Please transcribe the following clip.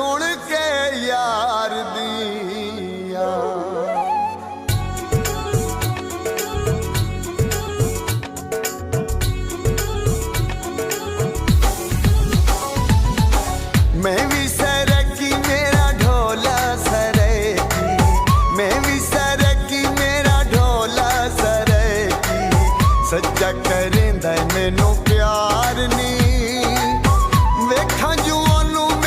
सुन के यार दिया। मैं भी सरकी मेरा ढोला सरकी, मैं भी सरकी मेरा ढोला सरकी, सच्चा कर